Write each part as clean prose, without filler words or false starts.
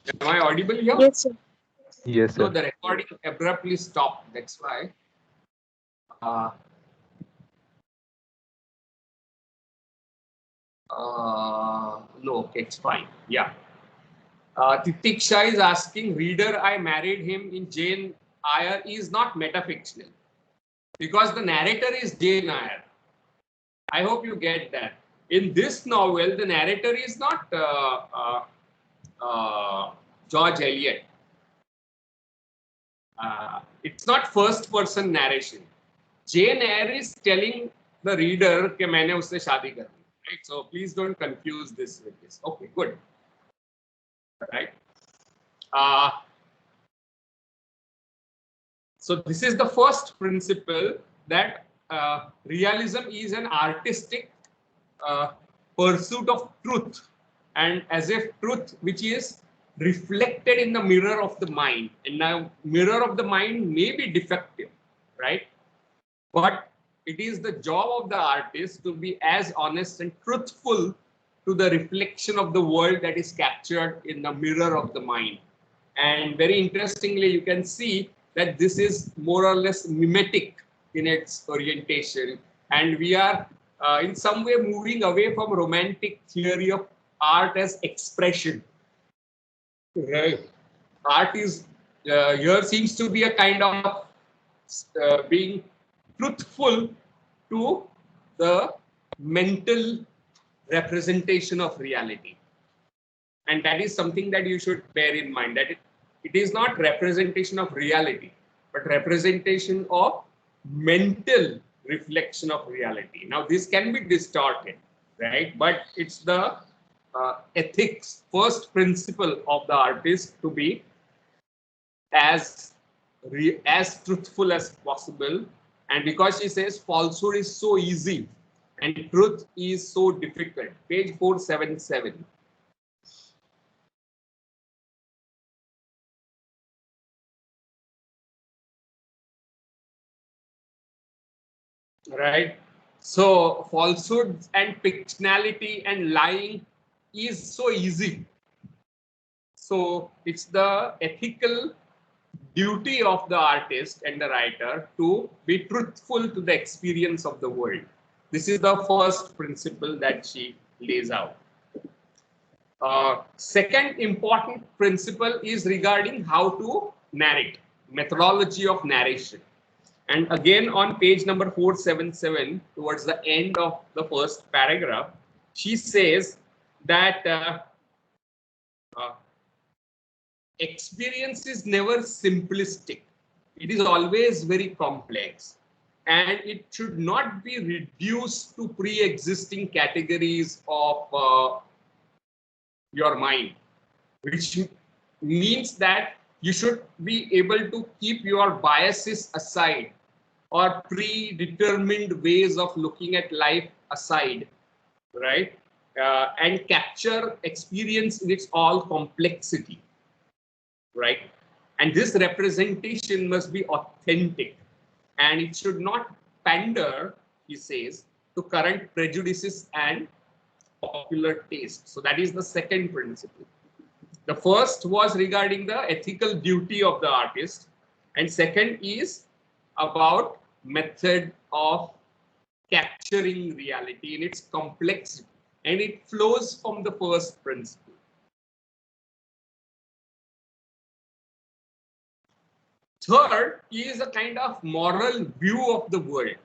Am I audible here? Yes, sir. Yes, No, sir. the recording abruptly stopped. That's why. Uh, no, okay, it's fine. Yeah. Titiksha is asking, reader, I married him in Jane Eyre is not metafictional because the narrator is Jane Eyre. I hope you get that. In this novel, the narrator is not George Eliot. It's not first person narration. Jane Eyre is telling the reader कि मैंने उससे शादी कर ली. Right? So please don't confuse this with this. Okay, good. Right. Uh, so this is the first principle that realism is an artistic uh, pursuit of truth, and as if truth which is reflected in the mirror of the mind. And now mirror of the mind may be defective, right? But it is the job of the artist to be as honest and truthful to the reflection of the world that is captured in the mirror of the mind. And very interestingly, you can see that this is more or less mimetic in its orientation. And we are in some way moving away from romantic theory of art as expression. Right. Art is here seems to be a kind of being truthful to the mental representation of reality. And that is something that you should bear in mind, that it is not representation of reality, but representation of mental reflection of reality. Now, this can be distorted, right? But it's the ethics, first principle of the artist to be as as truthful as possible. And because she says falsehood is so easy and truth is so difficult. Page 477. Right. So falsehood and fictionality and lying is so easy. So it's the ethical duty of the artist and the writer to be truthful to the experience of the world. This is the first principle that she lays out. Second important principle is regarding how to narrate, methodology of narration. And again, on page number 477, towards the end of the first paragraph, she says that uh, experience is never simplistic. It is always very complex. And it should not be reduced to pre-existing categories of your mind, which means that you should be able to keep your biases aside or predetermined ways of looking at life aside, right? And capture experience in its all complexity, right? And this representation must be authentic and it should not pander, he says, to current prejudices and popular taste. So that is the second principle. The first was regarding the ethical duty of the artist, and second is about method of capturing reality in its complexity, and it flows from the first principle. Third is a kind of moral view of the world,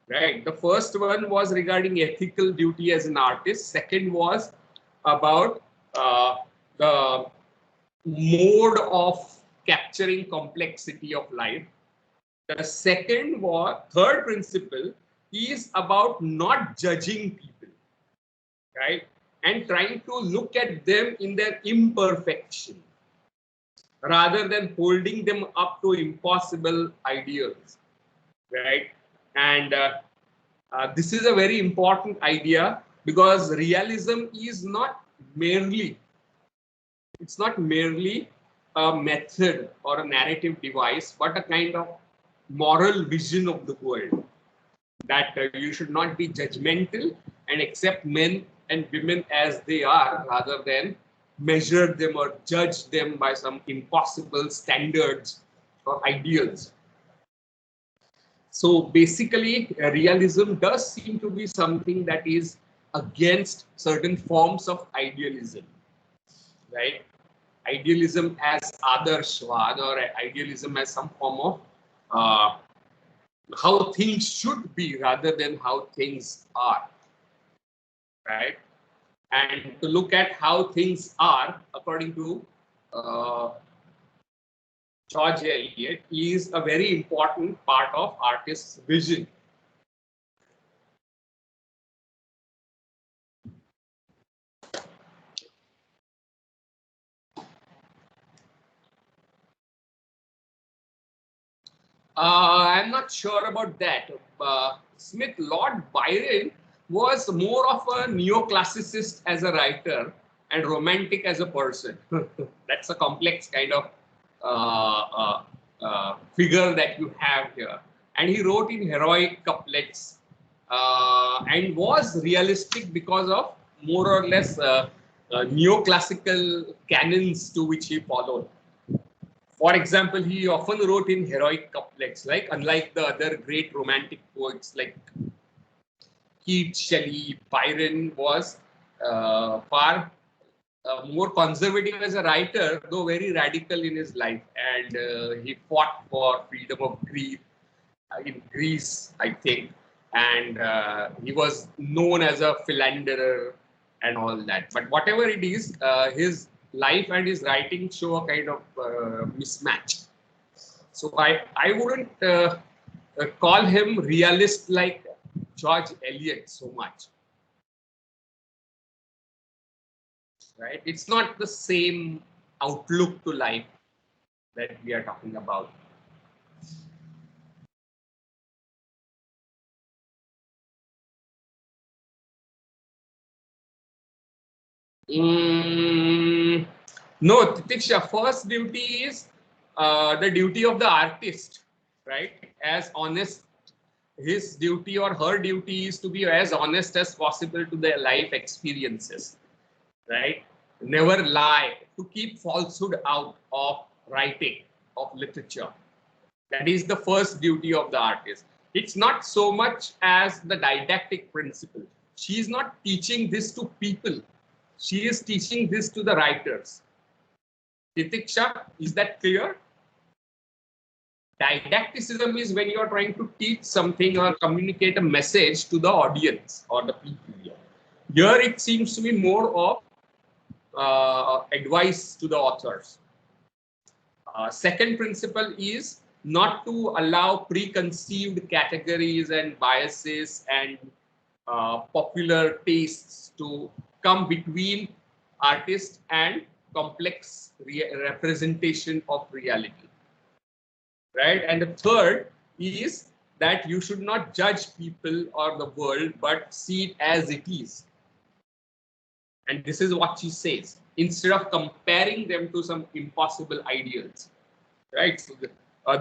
right? The first one was regarding ethical duty as an artist. Second was about the mode of capturing complexity of life. The third principle is about not judging people, right? And trying to look at them in their imperfection rather than holding them up to impossible ideals, right? And this is a very important idea because realism is not merely, it's not merely a method or a narrative device, but a kind of moral vision of the world, that you should not be judgmental and accept men and women as they are rather than measure them or judge them by some impossible standards or ideals. So basically, realism does seem to be something that is against certain forms of idealism, right? Idealism as adarshvad, or idealism as some form of uh, how things should be rather than how things are, right? And to look at how things are according to uh, George Eliot is a very important part of artist's vision. I'm not sure about that. Lord Byron was more of a neoclassicist as a writer and romantic as a person. That's a complex kind of figure that you have here. And he wrote in heroic couplets and was realistic because of more or less neoclassical canons to which he followed. For example, he often wrote in heroic couplets, like unlike the other great romantic poets like Keats, Shelley, Byron was far more conservative as a writer, though very radical in his life. And he fought for freedom of Greece in Greece, I think. And he was known as a philanderer and all that. But whatever it is, his life and his writing show a kind of mismatch. So I wouldn't call him realist like George Eliot so much. Right? It's not the same outlook to life that we are talking about. No, Titiksha, first duty is the duty of the artist, right? As honest, his duty or her duty is to be as honest as possible to their life experiences, right? Never lie, to keep falsehood out of writing, of literature. That is the first duty of the artist. It's not so much as the didactic principle. She is not teaching this to people. She is teaching this to the writers. Titiksha, is that clear? Didacticism is when you are trying to teach something or communicate a message to the audience or the people here. Here it seems to be more of advice to the authors. Second principle is not to allow preconceived categories and biases and popular tastes to come between artist and complex representation of reality, right? And the third is that you should not judge people or the world, but see it as it is. And this is what she says, instead of comparing them to some impossible ideals, right? So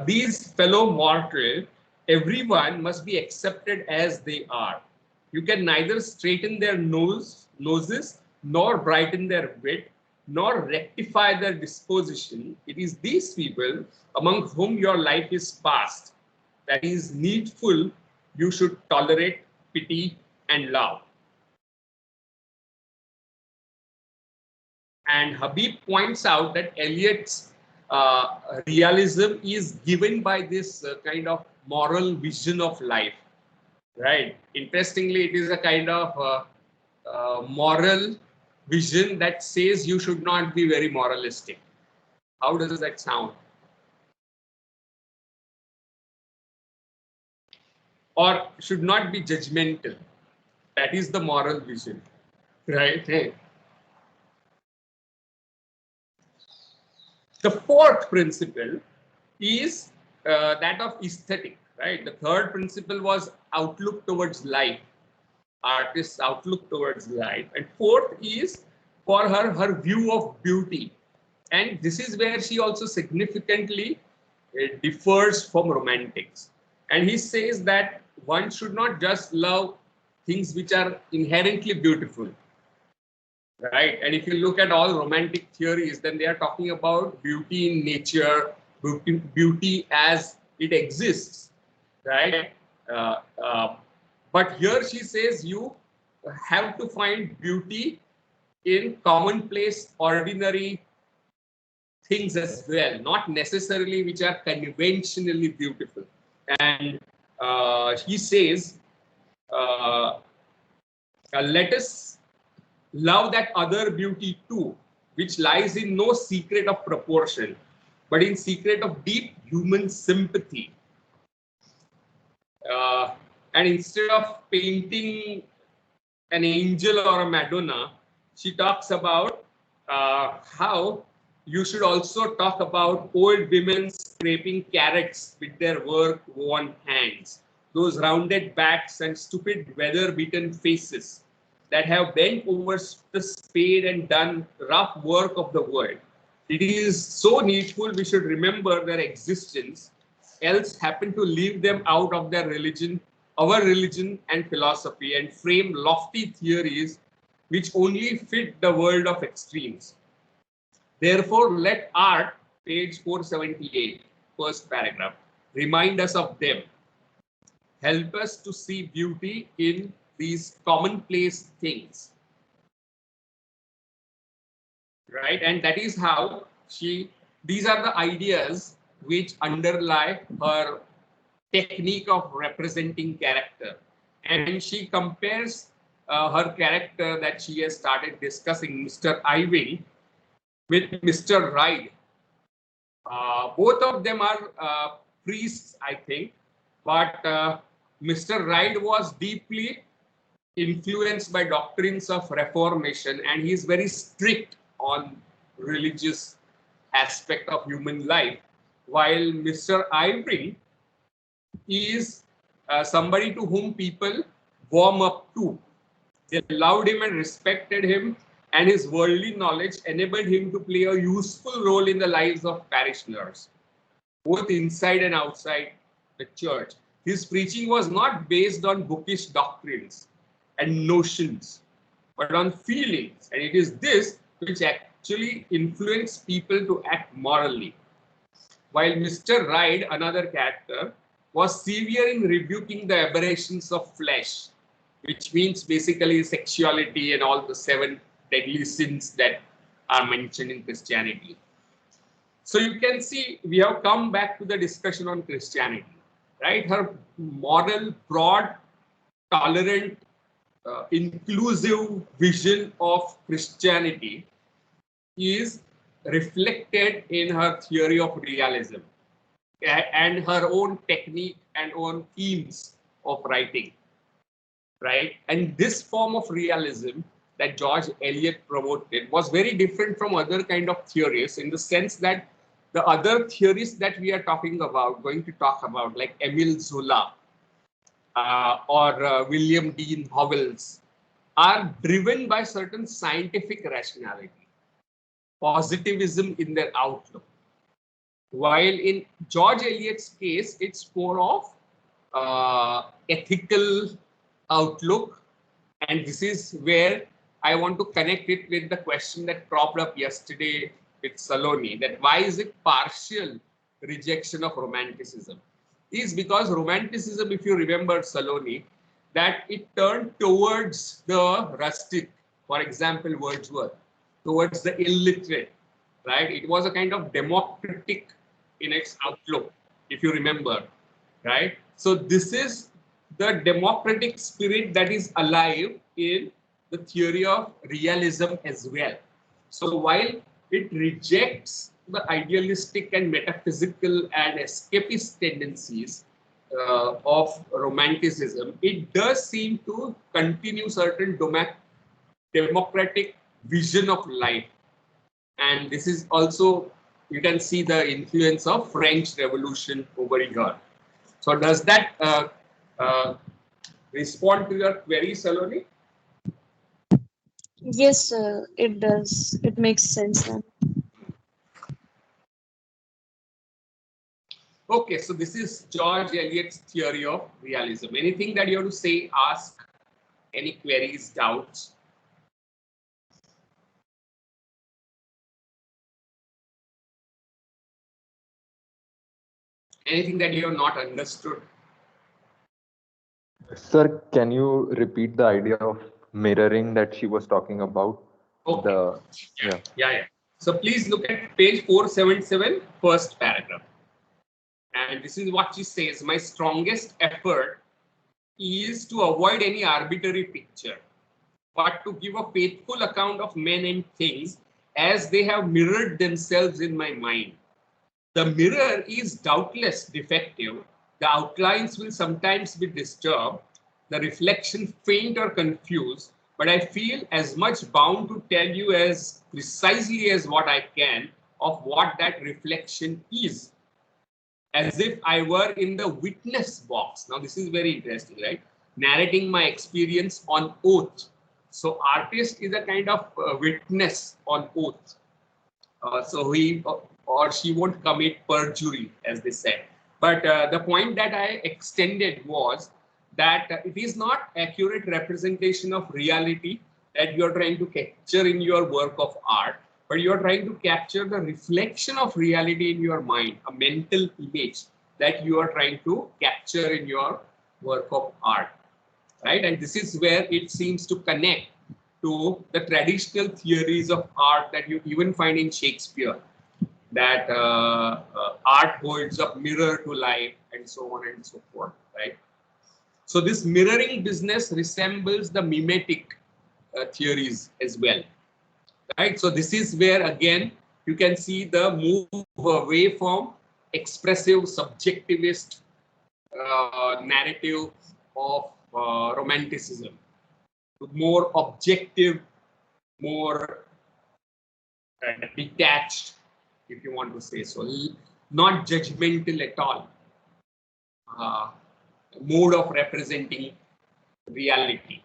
these fellow mortal, everyone must be accepted as they are. You can neither straighten their noses, nor brighten their wit, nor rectify their disposition. It is these people among whom your life is passed that is needful you should tolerate, pity, and love. And Habib points out that Eliot's realism is given by this kind of moral vision of life, right? Interestingly, it is a kind of moral vision that says you should not be very moralistic. How does that sound? Or should not be judgmental. That is the moral vision, right? Hey. The fourth principle is that of aesthetic, right? The third principle was outlook towards life, artist's outlook towards life. And fourth is for her view of beauty. And this is where she also significantly differs from romantics. And he says that one should not just love things which are inherently beautiful, right? And if you look at all romantic theories, then they are talking about beauty in nature, beauty as it exists, right? Uh, uh, but here she says you have to find beauty in commonplace, ordinary things as well, not necessarily which are conventionally beautiful. And he says, uh, let us love that other beauty too, which lies in no secret of proportion, but in secret of deep human sympathy. Uh, and instead of painting an angel or a Madonna, she talks about how you should also talk about old women scraping carrots with their work-worn hands, those rounded backs and stupid weather-beaten faces that have bent over the spade and done rough work of the world. It is so needful we should remember their existence, else happen to leave them out of their religion, our religion and philosophy, and frame lofty theories which only fit the world of extremes. Therefore, let art, page 478, first paragraph, remind us of them. Help us to see beauty in these commonplace things. Right? And that is how these are the ideas which underlie her technique of representing character. And she compares her character that she has started discussing, Mr. Iving, with Mr. Hyde. Both of them are priests, I think, but Mr. Hyde was deeply influenced by doctrines of Reformation, and he is very strict on religious aspect of human life, while Mr. Iving is somebody to whom people warm up to. They loved him and respected him, and his worldly knowledge enabled him to play a useful role in the lives of parishioners, both inside and outside the church. His preaching was not based on bookish doctrines and notions, but on feelings, and it is this which actually influenced people to act morally. While Mr. Hyde, another character, was severe in rebuking the aberrations of flesh, which means basically sexuality and all the 7 deadly sins that are mentioned in Christianity. So you can see we have come back to the discussion on Christianity, right? Her moral, broad, tolerant, inclusive vision of Christianity is reflected in her theory of realism and her own technique and own themes of writing, right? And this form of realism that George Eliot promoted was very different from other kind of theories, in the sense that the other theories that we are going to talk about, like Emile Zola or William Dean Howells, are driven by certain scientific rationality, positivism in their outlook. While in George Eliot's case, it's more of ethical outlook. And this is where I want to connect it with the question that cropped up yesterday with Saloni, that why is it partial rejection of romanticism? Is because romanticism, if you remember Saloni, that it turned towards the rustic, for example, Wordsworth, towards the illiterate, right? It was a kind of democratic in its outlook, if you remember, right? So this is the democratic spirit that is alive in the theory of realism as well. So while it rejects the idealistic and metaphysical and escapist tendencies of romanticism, it does seem to continue certain democratic vision of life. And this is also, you can see the influence of French Revolution over here. So does that respond to your query, Saloni? Yes, it does. It makes sense then. Okay, so this is George Eliot's theory of realism. Anything that you have to say, ask, any queries, doubts? Anything that you have not understood? Sir, can you repeat the idea of mirroring that she was talking about? Okay. The Yeah, yeah. yeah, yeah. So please look at page 477, first paragraph. And this is what she says: my strongest effort is to avoid any arbitrary picture, but to give a faithful account of men and things as they have mirrored themselves in my mind. The mirror is doubtless defective. The outlines will sometimes be disturbed, the reflection faint or confused, but I feel as much bound to tell you as precisely as what I can of what that reflection is, as if I were in the witness box. Now, this is very interesting, right? Narrating my experience on oath. So, artist is a kind of witness on oath. So he or she won't commit perjury, as they said. But the point that I extended was that it is not accurate representation of reality that you are trying to capture in your work of art, but you are trying to capture the reflection of reality in your mind, a mental image that you are trying to capture in your work of art, right? And this is where it seems to connect to the traditional theories of art that you even find in Shakespeare, that art holds up mirror to life and so on and so forth, right? So this mirroring business resembles the mimetic theories as well, right? So this is where again you can see the move away from expressive subjectivist narrative of romanticism to more objective, more detached, if you want to say so, not judgmental at all, uh, mode of representing reality.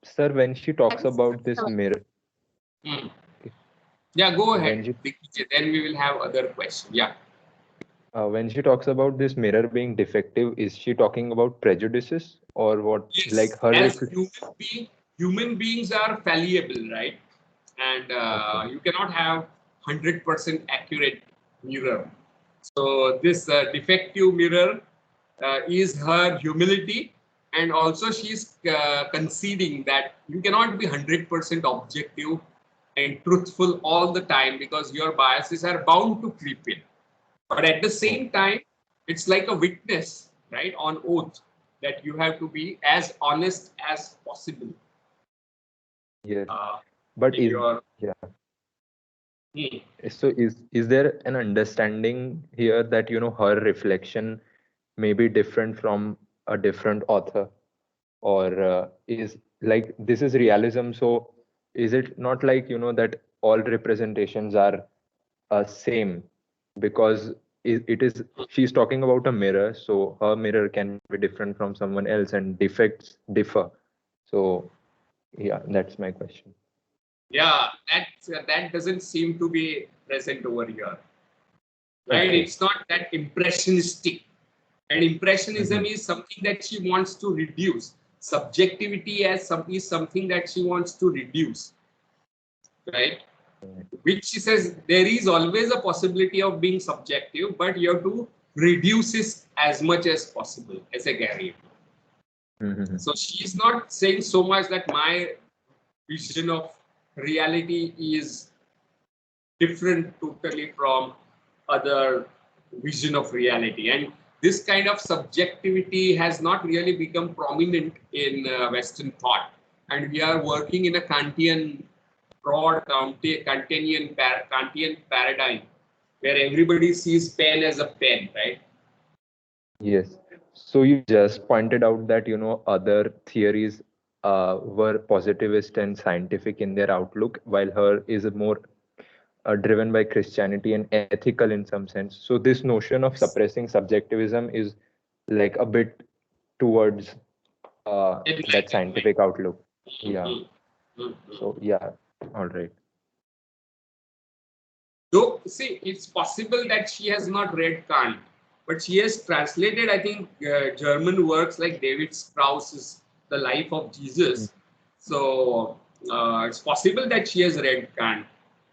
Sir, when she talks about this mirror, Hmm. Yeah, go when ahead. she Then we will have other questions. Yeah. when she talks about this mirror being defective, is she talking about prejudices or what? Like Yes, her as human beings are fallible, right? And Okay. you cannot have 100% accurate mirror. So this defective mirror is her humility, and also she's conceding that you cannot be 100% objective and truthful all the time because your biases are bound to creep in. But at the same Okay. time, it's like a witness, right, on oath, that you have to be as honest as possible Yes. uh, But in your. yeah. Hmm. So is there an understanding here that her reflection may be different from a different author, or is like this is realism? So is it not like that all representations are same, because it is she's talking about a mirror, so her mirror can be different from someone else and defects differ. So yeah, that's my question. Yeah, that doesn't seem to be present over here, right? Okay. It's not that impressionistic, and impressionism Mhm. is something that she wants to reduce. Subjectivity as is something that she wants to reduce, right? Which she says there is always a possibility of being subjective, but you have to reduce it as much as possible as a guarantee. Mhm. So she's not saying so much that my vision of reality is different totally from other vision of reality, and this kind of subjectivity has not really become prominent in Western thought, and we are working in a Kantian broad Kantian paradigm where everybody sees pen as a pen, right? Yes. So you just pointed out that other theories were positivist and scientific in their outlook, while her is more driven by Christianity and ethical in some sense. So this notion of suppressing subjectivism is like a bit towards that Enlightenment. scientific outlook. Yeah. Mhm. Mhm. So yeah, all right. Though, see, it's possible that she has not read Kant, but she has translated, I think, German works like David Strauss's The Life of Jesus. So it's possible that she has read Kant,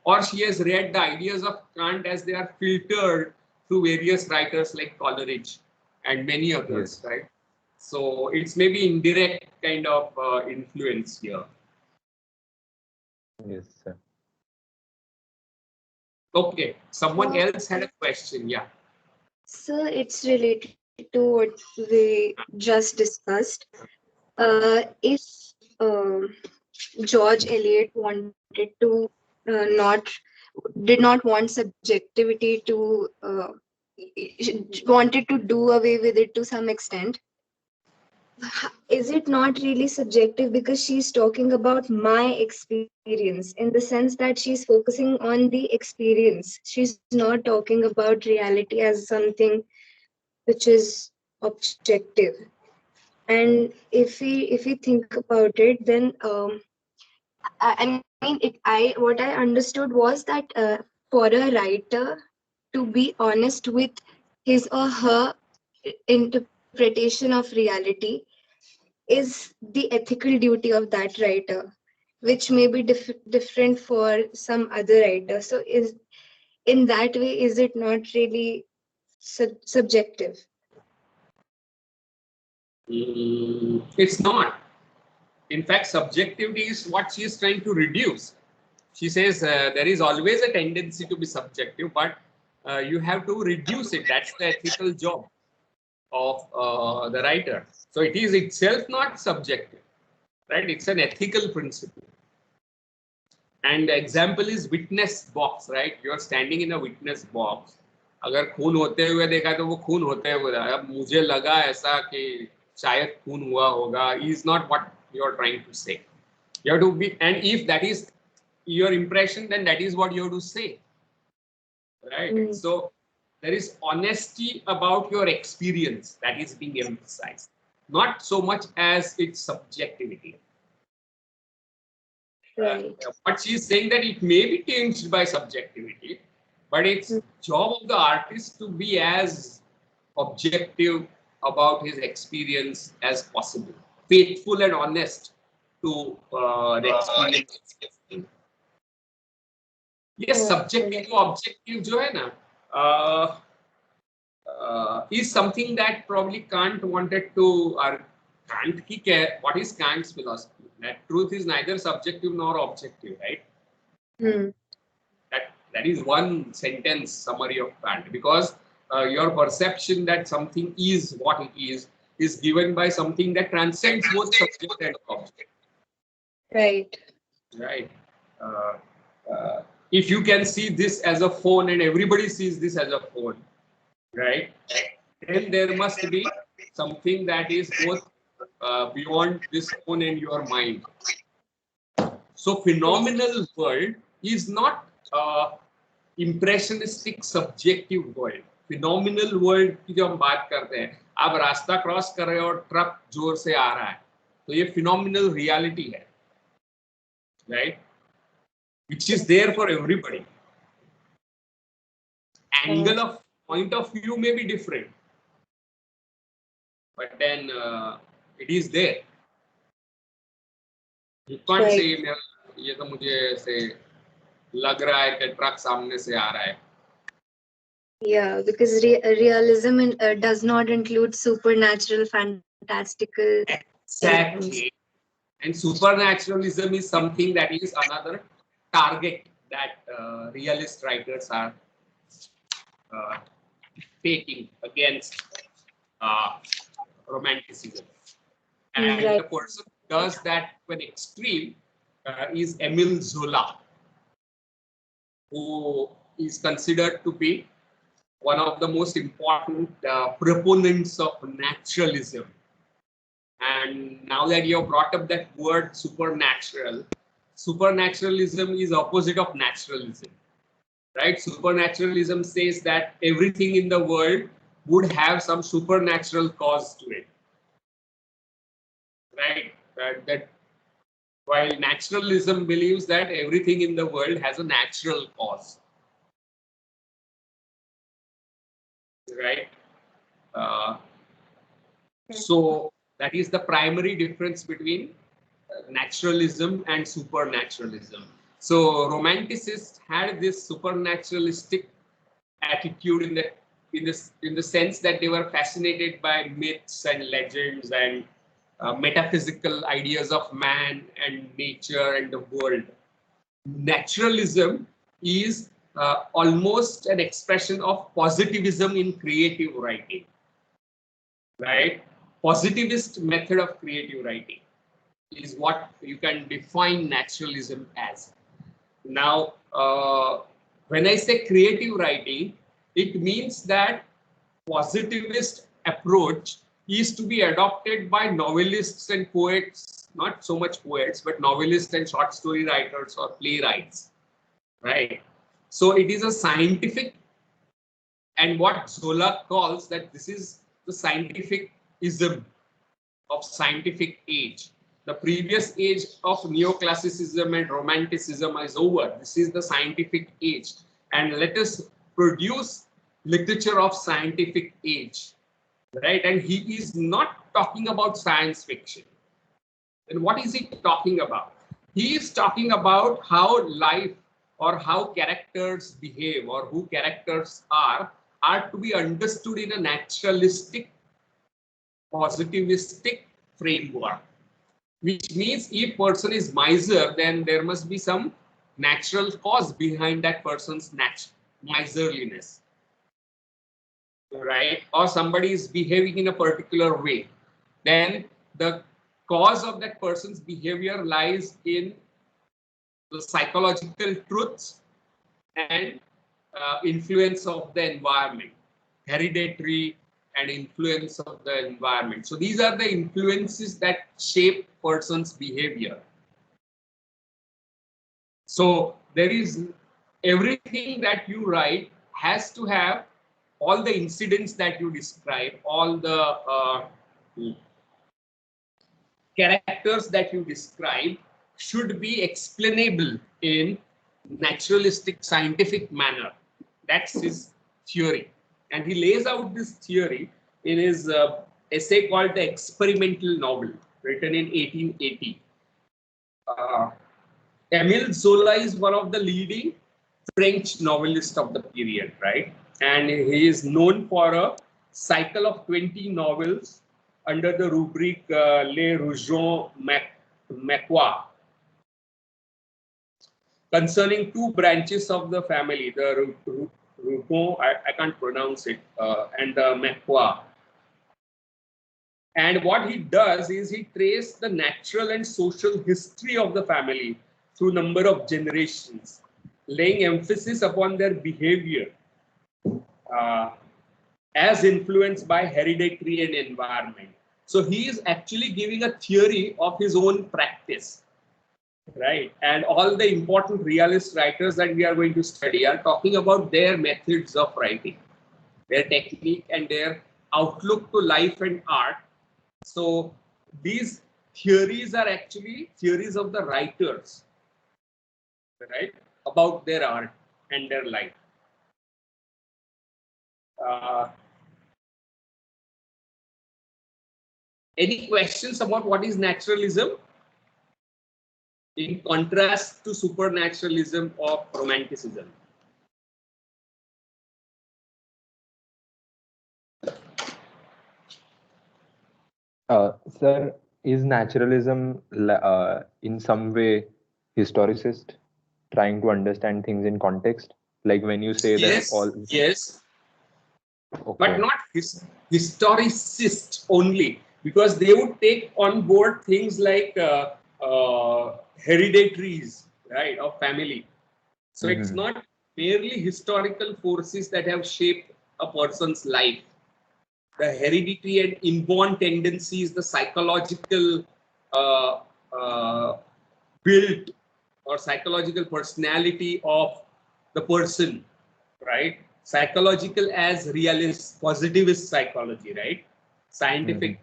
or she has read the ideas of Kant as they are filtered through various writers like Coleridge and many others, Yes. right? So it's maybe indirect kind of influence here. Yes, sir. Okay, someone else had a question. Yeah. So it's related to what we just discussed. If George Eliot not did not want subjectivity to wanted to do away with it to some extent, is it not really subjective because she's talking about my experience in the sense that she's focusing on the experience, she's not talking about reality as something which is objective. And if we think about it, then I mean, I what I understood was that for a writer to be honest with his or her interpretation of reality is the ethical duty of that writer, which may be different for some other writer. So, is in that way, is it not really subjective? It's not. In fact, subjectivity is what she is trying to reduce. She says there is always a tendency to be subjective, but you have to reduce it. That's the ethical job of the writer. So it is itself not subjective, right? It's an ethical principle. And the example is witness box, right? You are standing in a witness box. अगर खून होते हुए देखा तो वो खून होते हुए अब मुझे लगा ऐसा कि शायद खून हुआ होगा is not what you are trying to say. You have to be, and if that is your impression, then that is what you have to say, right? So there is honesty about your experience that is being emphasized, not so much as its subjectivity. Right. But she's saying that it may be tinged by subjectivity, but it's job of the artist to be as objective about his experience as possible, faithful and honest to the experience. Yes, subjective to objective जो है ना is something that probably Kant wanted to, or Kant ki what is Kant's philosophy? That truth is neither subjective nor objective, right? That is one sentence summary of Kant, because your perception that something is what it is given by something that transcends both subject and object. Right. Right. If you can see this as a phone and everybody sees this as a phone, right? Then there must be something that is both beyond this phone and your mind. So phenomenal world is not impressionistic subjective world. Phenomenal world की जो हम बात करते हैं, आप रास्ता cross कर रहे हो और ट्रक जोर से आ रहा है, तो ये phenomenal reality है, right? Which is there for everybody. Angle of point of view may be different, but then it is there. You can't say ये तो मुझे ऐसे लग रहा है कि ट्रक सामने से आ रहा है. Yeah, because realism does not include supernatural, fantastical. Exactly. And supernaturalism is something that is another target that realist writers are taking against romanticism. And the person who does that to an extreme is Emile Zola, who is considered to be one of the most important proponents of naturalism. And now that you have brought up that word supernatural, supernaturalism is opposite of naturalism, right? Supernaturalism says that everything in the world would have some supernatural cause to it, right? That while naturalism believes that everything in the world has a natural cause, right? So that is the primary difference between naturalism and supernaturalism. So romanticists had this supernaturalistic attitude in the in the sense that they were fascinated by myths and legends and metaphysical ideas of man and nature and the world. Naturalism is almost an expression of positivism in creative writing, right? Positivist method of creative writing is what you can define naturalism as. Now, when I say creative writing, it means that positivist approach is to be adopted by novelists and poets, not so much poets, but novelists and short story writers or playwrights, right? So it is a scientific, and what Zola calls that this is the scientific ism of scientific age. The previous age of neoclassicism and romanticism is over. This is the scientific age, and let us produce literature of scientific age, right? And he is not talking about science fiction. Then what is he talking about? He is talking about how life or how characters behave or who characters are to be understood in a naturalistic, positivistic framework. Which means if person is miser, then there must be some natural cause behind that person's miserliness, right? Or somebody is behaving in a particular way, then the cause of that person's behavior lies in the psychological truths and influence of the environment, hereditary and influence of the environment. So these are the influences that shape person's behavior. So there is everything that you write has to have all the incidents that you describe, all the characters that you describe should be explainable in naturalistic scientific manner. That's his theory. And he lays out this theory in his essay called The Experimental Novel, written in 1880. Émile Zola is one of the leading French novelists of the period, right? And he is known for a cycle of 20 novels under the rubric Les Rougon Macquart, concerning two branches of the family, the Rougon, I can't pronounce it, and the Macquart. And what he does is he traces the natural and social history of the family through number of generations, laying emphasis upon their behavior as influenced by hereditary and environment. So he is actually giving a theory of his own practice, right? And all the important realist writers that we are going to study are talking about their methods of writing, their technique and their outlook to life and art. So these theories are actually theories of the writers, right, about their art and their life. Any questions about what is naturalism in contrast to supernaturalism or romanticism? Sir, is naturalism in some way historicist, trying to understand things in context? Like when you say Yes, that all. yes, Okay. but not historicist only, because they would take on board things like hereditaries, right, of family. So it's not merely historical forces that have shaped a person's life. The hereditary and inborn tendencies, the psychological build or psychological personality of the person, right? Psychological as realist, positivist psychology, right? Scientific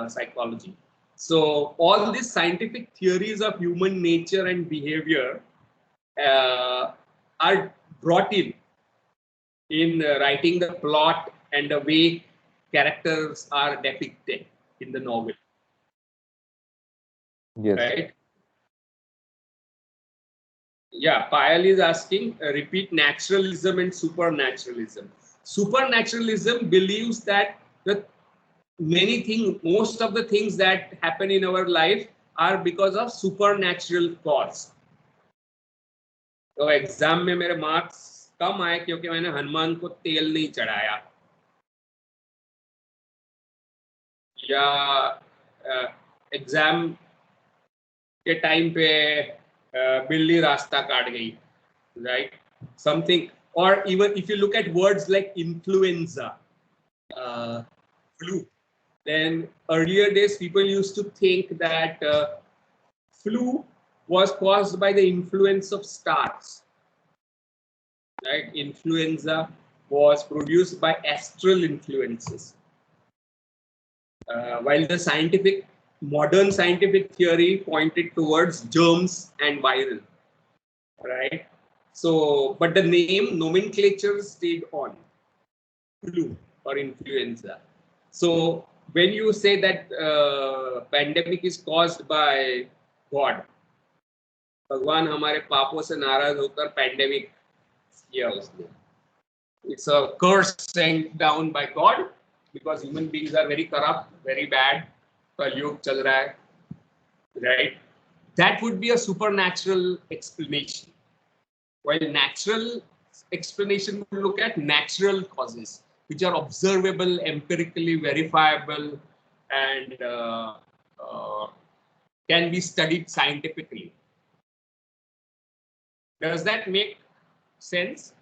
psychology. So all these scientific theories of human nature and behavior are brought in writing the plot and the way characters are depicted in the novel. Yes. Right? Yeah, Payal is asking, repeat naturalism and supernaturalism. Supernaturalism believes that most of the things that happen in our life are because of supernatural cause. तो exam में मेरे marks कम आए क्योंकि मैंने हनुमान को तेल नहीं चढ़ाया, या एग्जाम के टाइम पे बिल्ली रास्ता काट गई, right? Something, or even if you look at words like influenza, flu, then earlier days people used to think that flu was caused by the influence of stars, right? Influenza was produced by astral influences, while the modern scientific theory pointed towards germs and viral, right? So, but the nomenclature stayed on, flu or influenza. So when you say that pandemic is caused by God, भगवान हमारे पापों से नाराज होकर pandemic किया उसने. It's a curse sent down by God because human beings are very corrupt, very bad. कलयुग चल रहा है, right? That would be a supernatural explanation. While natural explanation would look at natural causes, which are observable, empirically verifiable, and can be studied scientifically. Does that make sense?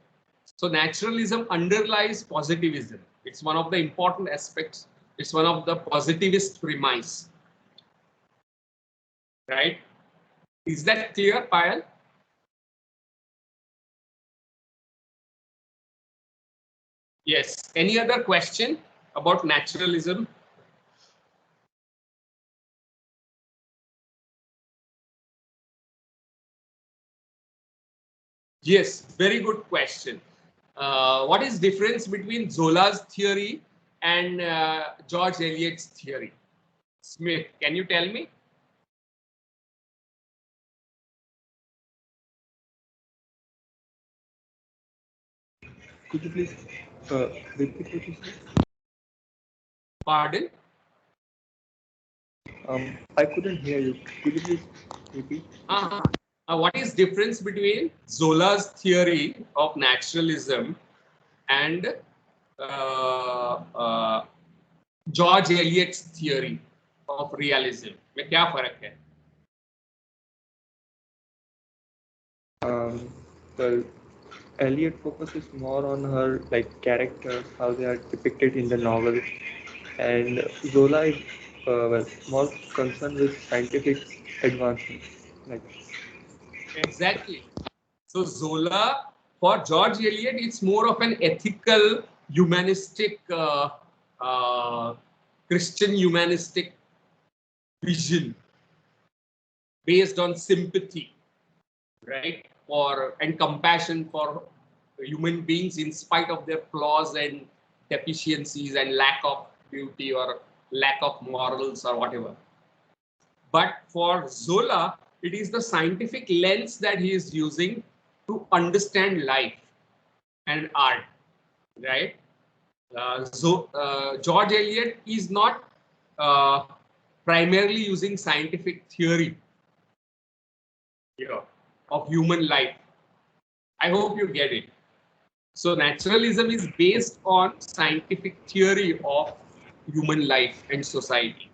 So naturalism underlies positivism. It's one of the important aspects. It's one of the positivist premise. Right? Is that clear, Payal? Yes. Any other question about naturalism? Yes, very good question. What is difference between Zola's theory and George Eliot's theory? Smith, can you tell me? Could you please repeat what you said? Pardon? I couldn't hear you. Could you please repeat? What is difference between Zola's theory of naturalism and George Eliot's theory of realism? में क्या फर्क है? Well, Eliot focuses more on her characters, how they are depicted in the novel, and Zola is more concerned with scientific advancement. Exactly. So Zola, for George Eliot, it's more of an ethical, humanistic, Christian humanistic vision based on sympathy, right? And compassion for human beings in spite of their flaws and deficiencies and lack of beauty or lack of morals or whatever. But for Zola, it is the scientific lens that he is using to understand life and art, right? George Eliot is not primarily using scientific theory of human life. I hope you get it. So naturalism is based on scientific theory of human life and society,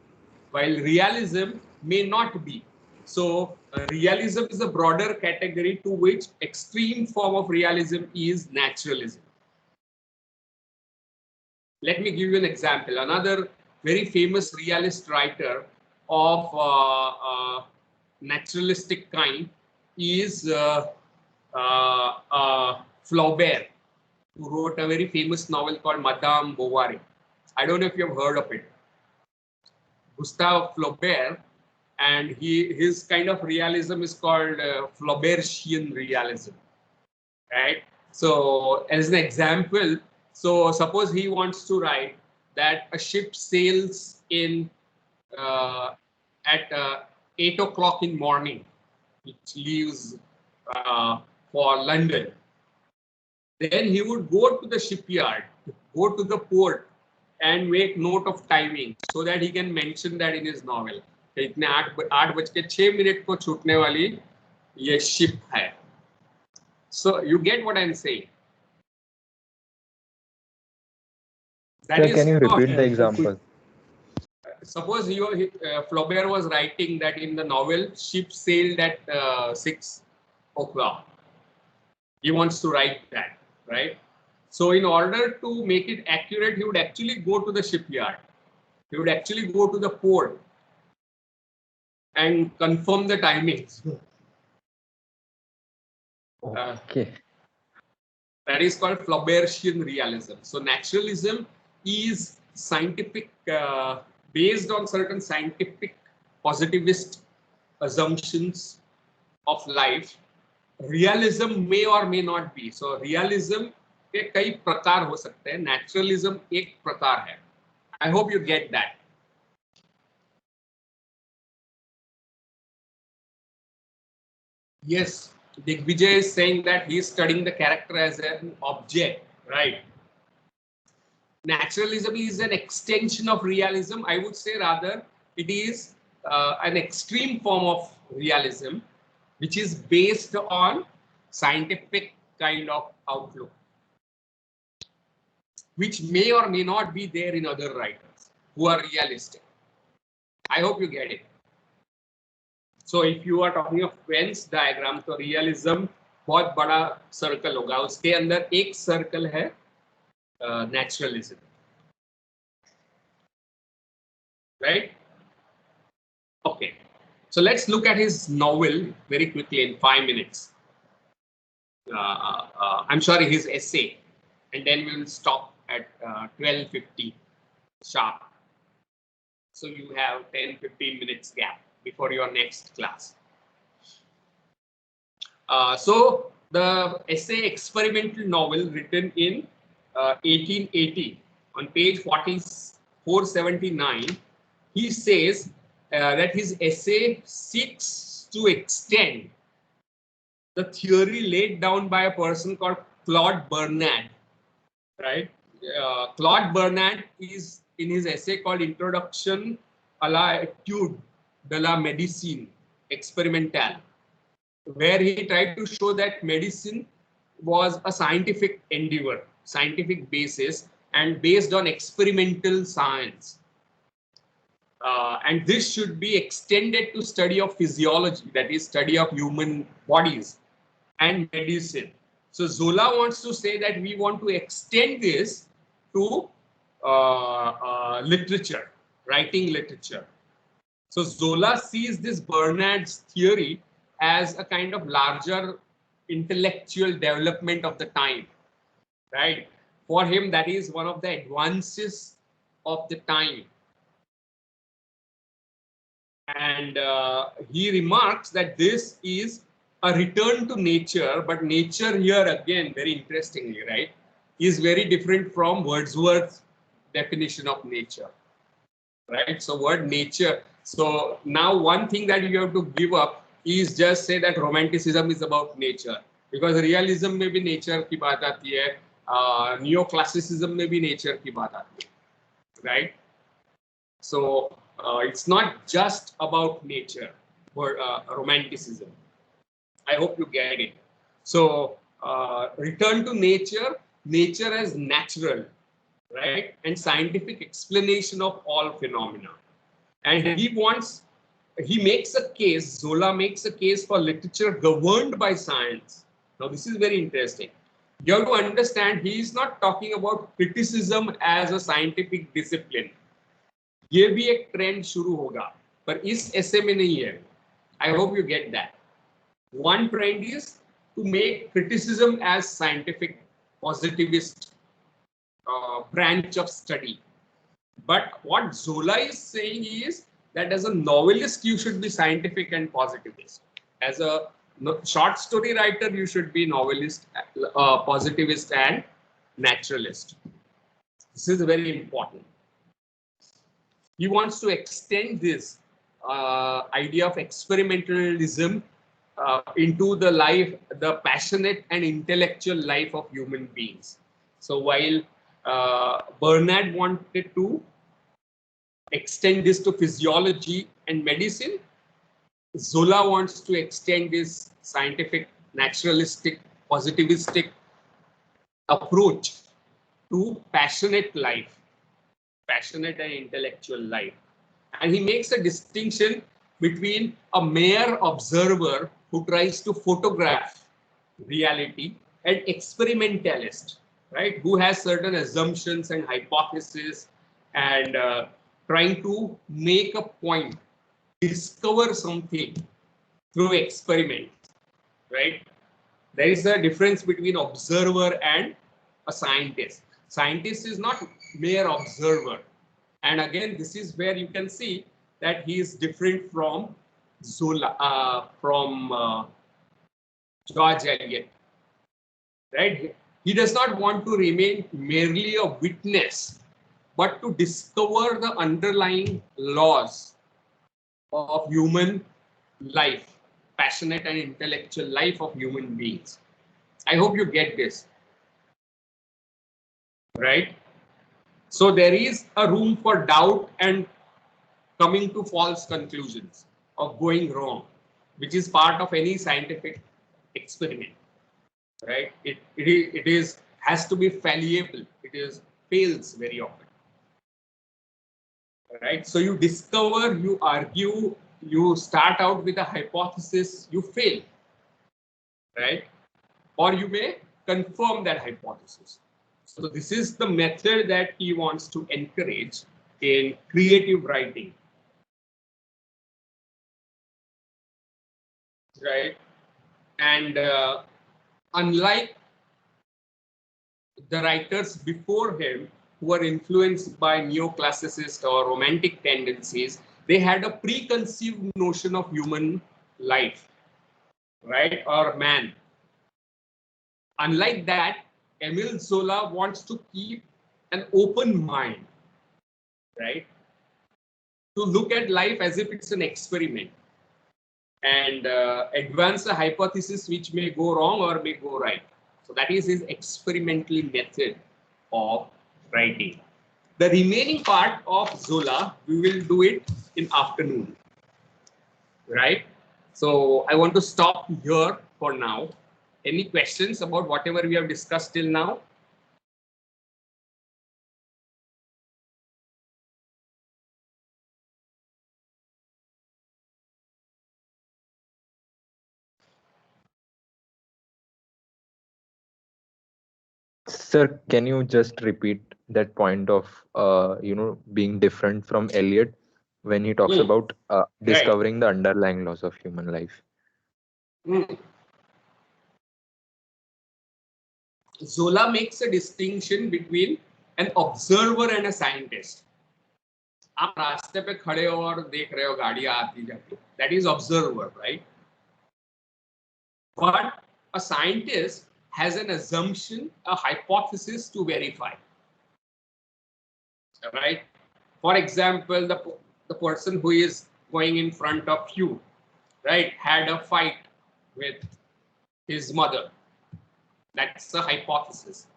while realism may not be. So realism is a broader category to which extreme form of realism is naturalism. Let me give you an example. Another very famous realist writer of naturalistic kind is Flaubert, who wrote a very famous novel called Madame Bovary. I don't know if you have heard of it. Gustave Flaubert, and his kind of realism is called Flaubertian realism, right? So as an example, so suppose he wants to write that a ship sails in at 8 o'clock in morning, which leaves for London. Then he would go to the shipyard go to the port and make note of timing so that he can mention that in his novel. इतने 8:06 को छूटने वाली ये ship है. So you get what I'm saying. That Sir, is can you how, repeat the example? suppose Flaubert was writing that in the novel, ship sailed at 6 o'clock. He wants to write that, right? So in order to make it accurate, he would actually go to the shipyard. He would actually go to the port and confirm the timings. Okay. That is called Flaubertian realism. So naturalism is scientific, based on certain scientific positivist assumptions of life. Realism may or may not be. So realism के कई प्रकार हो सकते हैं. Naturalism एक प्रकार है. I hope you get that. Yes, Digvijay is saying that he is studying the character as an object, right? Naturalism is an extension of realism. I would say rather it is an extreme form of realism, which is based on scientific kind of outlook, which may or may not be there in other writers who are realistic. I hope you get it. So if you are talking of Venn diagram, तो realism बहुत बड़ा circle होगा. उसके अंदर एक circle है naturalism, right? Okay. So let's look at his novel very quickly in 5 minutes. I'm sorry, his essay, and then we will stop at 12:50 sharp. So you have 10-15 minutes gap before your next class. So the essay experimental novel written in 1880 on page 479, he says that his essay seeks to extend the theory laid down by a person called Claude Bernard, right? Claude Bernard is in his essay called Introduction à l'étude de la médecine expérimentale, where he tried to show that medicine was a scientific endeavor, scientific basis, and based on experimental science. And this should be extended to study of physiology, that is study of human bodies and medicine. So Zola wants to say that we want to extend this to literature, writing literature. So Zola sees this Bernard's theory as a kind of larger intellectual development of the time, right? For him, that is one of the advances of the time. And he remarks that this is a return to nature, but nature here again, very interestingly, right, is very different from Wordsworth's definition of nature, right? So word nature. So now one thing that you have to give up is just say that romanticism is about nature, because realism में भी nature की बात आती है, neoclassicism में भी nature की बात आती है, right? So it's not just about nature or romanticism. I hope you get it. So return to nature, nature as natural, right? And scientific explanation of all phenomena. And he makes a case, Zola makes a case for literature governed by science. Now this is very interesting. You have to understand, he is not talking about criticism as a scientific discipline. ये भी एक trend शुरू होगा, पर इस ऐसे में नहीं है. I hope you get that. One trend is to make criticism as scientific, positivist branch of study. But what Zola is saying is that as a novelist, you should be scientific and positivist. As a short story writer, you should be novelist, positivist, and naturalist. This is very important. He wants to extend this idea of experimentalism into the life, the passionate and intellectual life of human beings. So while Bernard wanted to extend this to physiology and medicine. Zola wants to extend this scientific, naturalistic, positivistic approach to passionate life, passionate and intellectual life. And he makes a distinction between a mere observer who tries to photograph reality and experimentalist, right, who has certain assumptions and hypotheses and trying to make a point, discover something through experiment, right? There is a difference between observer and a scientist. Scientist is not mere observer. And again, this is where you can see that he is different from Zola, from George Eliot, right? He does not want to remain merely a witness, but to discover the underlying laws of human life, passionate and intellectual life of human beings. I hope you get this, right? So there is a room for doubt and coming to false conclusions of going wrong, which is part of any scientific experiment, right? It is has to be fallible. It is fails very often, right? So you discover, you argue, you start out with a hypothesis, you fail, right? Or you may confirm that hypothesis. So this is the method that he wants to encourage in creative writing, right? And unlike the writers before him who were influenced by neoclassicist or romantic tendencies, they had a preconceived notion of human life, right, or man. Unlike that, Emile Zola wants to keep an open mind, right, to look at life as if it's an experiment and advance a hypothesis which may go wrong or may go right. So that is his experimental method of writing. The remaining part of Zola, we will do it in afternoon, right? So I want to stop here for now. Any questions about whatever we have discussed till now? Sir, can you just repeat that point of being different from Eliot when he talks about Right. discovering the underlying laws of human life? Zola makes a distinction between an observer and a scientist. आप रास्ते पे खड़े हो और देख रहे हो गाड़ियां आती जाती, that is observer, right? But a scientist has an assumption, a hypothesis to verify, right? For example, the person who is going in front of you, right, had a fight with his mother. That's a hypothesis.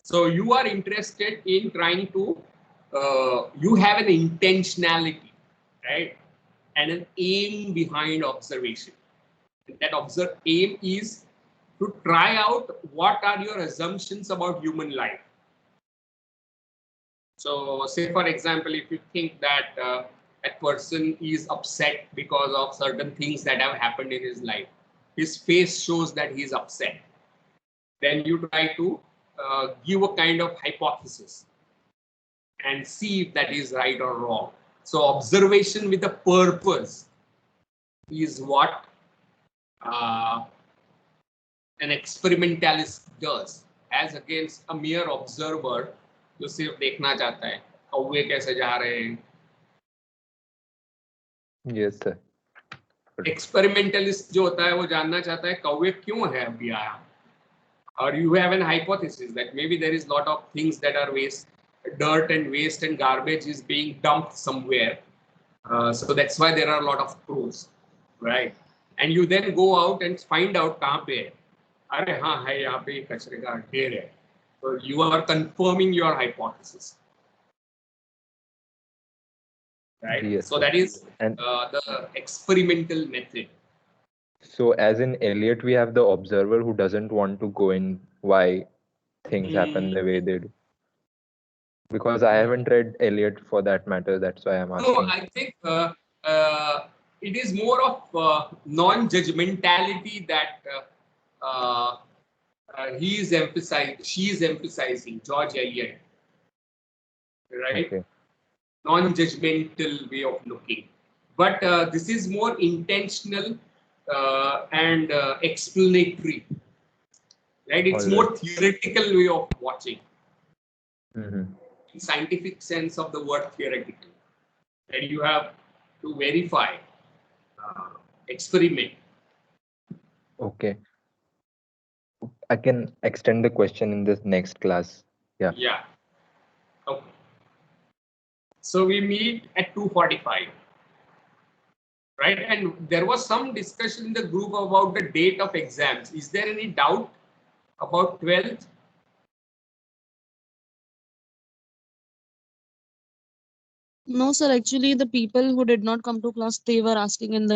So you are interested in trying to, you have an intentionality, right, and an aim behind observation. That aim is to try out what are your assumptions about human life. So say for example, if you think that a person is upset because of certain things that have happened in his life, his face shows that he is upset, then you try to give a kind of hypothesis and see if that is right or wrong. So observation with a purpose is what an experimentalist does, as against a mere observer जो सिर्फ देखना चाहता है कौवे कैसे जा रहे हैं. Yes, sir. Experimentalist जो होता है वो जानना चाहता है कौवे क्यों है अभी आया. Or you have an hypothesis that maybe there is a lot of things that are waste, dirt and waste and garbage is being dumped somewhere. So that's why there are a lot of crows, right? And you then go out and find out कहाँ पे है. अरे हाँ है यहाँ पे कचरे का ढेर है. So you are confirming your hypothesis. Right? Yes, So sir. that is And the experimental method. so, as in Eliot, we have the observer who doesn't want to go in why things happen the way they do. Because I haven't read Eliot for that matter, that's why I'm No, asking. I think it is more of non-judgmentality that he is emphasizing, she is emphasizing, George Eliot, right? Okay. Non-judgmental way of looking. But this is more intentional and explanatory, right? It's All right. more theoretical way of watching, Mm-hmm. in scientific sense of the word theoretical. That you have to verify, experiment. Okay. I can extend the question in this next class. Yeah. Yeah. Okay. So we meet at 2:45, right? And there was some discussion in the group about the date of exams. Is there any doubt about 12th? No, sir. Actually, the people who did not come to class, they were asking in the